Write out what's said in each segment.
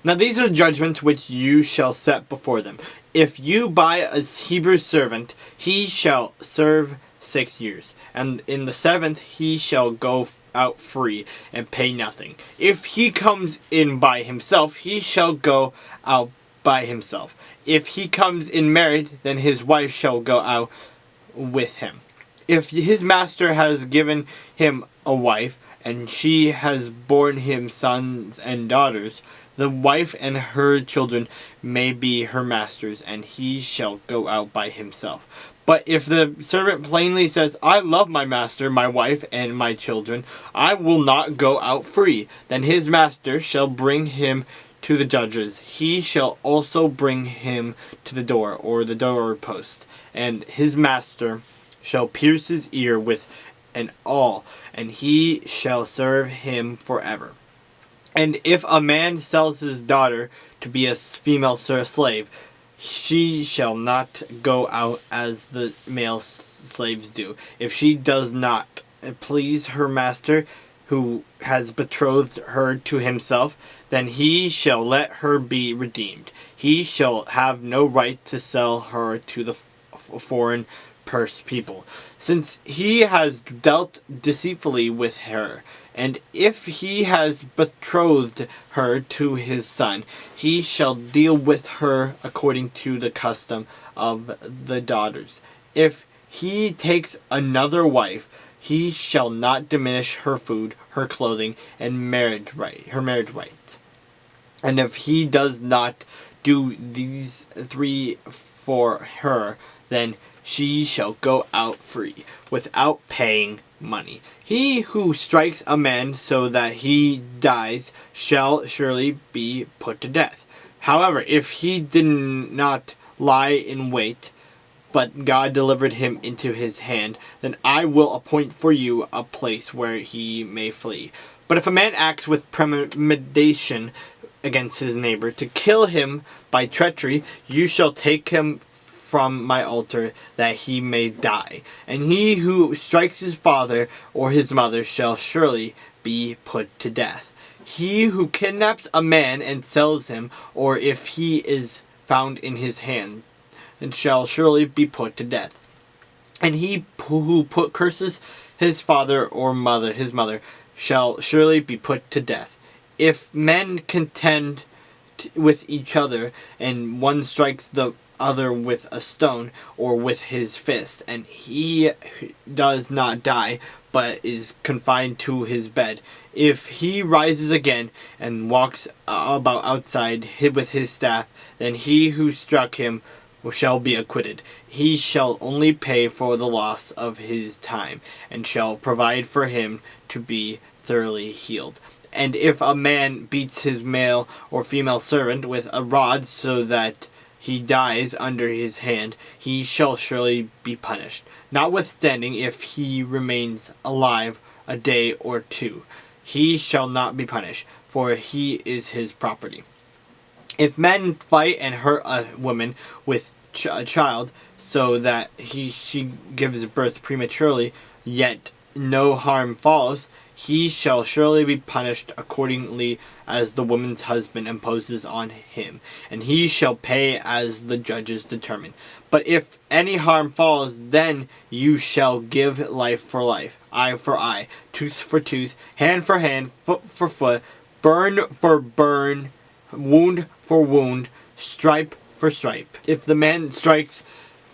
Now these are judgments which you shall set before them. If you buy a Hebrew servant, he shall serve 6 years, and in the 7th he shall go out free and pay nothing. If he comes in by himself, he shall go out by himself. If he comes in married, then his wife shall go out with him. If his master has given him a wife, and she has borne him sons and daughters, the wife and her children may be her master's, and he shall go out by himself. But if the servant plainly says, I love my master, my wife, and my children, I will not go out free, then his master shall bring him to the judges. He shall also bring him to the door, or the doorpost, and his master shall pierce his ear with an awl, and he shall serve him forever. And if a man sells his daughter to be a female slave, she shall not go out as the male slaves do. If she does not please her master, who has betrothed her to himself, then he shall let her be redeemed. He shall have no right to sell her to the foreign people, since he has dealt deceitfully with her. And if he has betrothed her to his son, he shall deal with her according to the custom of the daughters. If he takes another wife, he shall not diminish her food, her clothing, and her marriage rights. And if he does not do these 3 for her, then she shall go out free, without paying money. He who strikes a man so that he dies shall surely be put to death. However, if he did not lie in wait, but God delivered him into his hand, then I will appoint for you a place where he may flee. But if a man acts with premeditation against his neighbor to kill him by treachery, you shall take him from my altar, that he may die. And he who strikes his father or his mother shall surely be put to death. He who kidnaps a man and sells him, or if he is found in his hand, and shall surely be put to death. And he who curses his father or his mother, shall surely be put to death. If men contend with each other, and one strikes the other with a stone or with his fist, and he does not die, but is confined to his bed, if he rises again and walks about outside with his staff, then he who struck him shall be acquitted. He shall only pay for the loss of his time, and shall provide for him to be thoroughly healed. And if a man beats his male or female servant with a rod so that he dies under his hand, he shall surely be punished. Notwithstanding, if he remains alive a day or 2, he shall not be punished, for he is his property. If men fight and hurt a woman with a child, so that she gives birth prematurely, yet no harm falls, he shall surely be punished accordingly as the woman's husband imposes on him, and he shall pay as the judges determine. But if any harm falls, then you shall give life for life, eye for eye, tooth for tooth, hand for hand, foot for foot, burn for burn, wound for wound, stripe for stripe. If the man strikes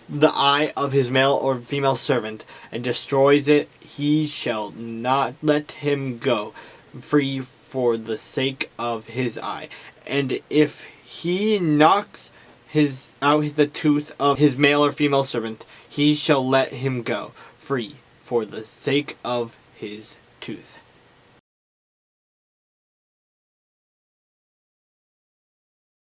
the eye of his male or female servant and destroys it, he shall not let him go free for the sake of his eye. And if he knocks out the tooth of his male or female servant, he shall let him go free for the sake of his tooth.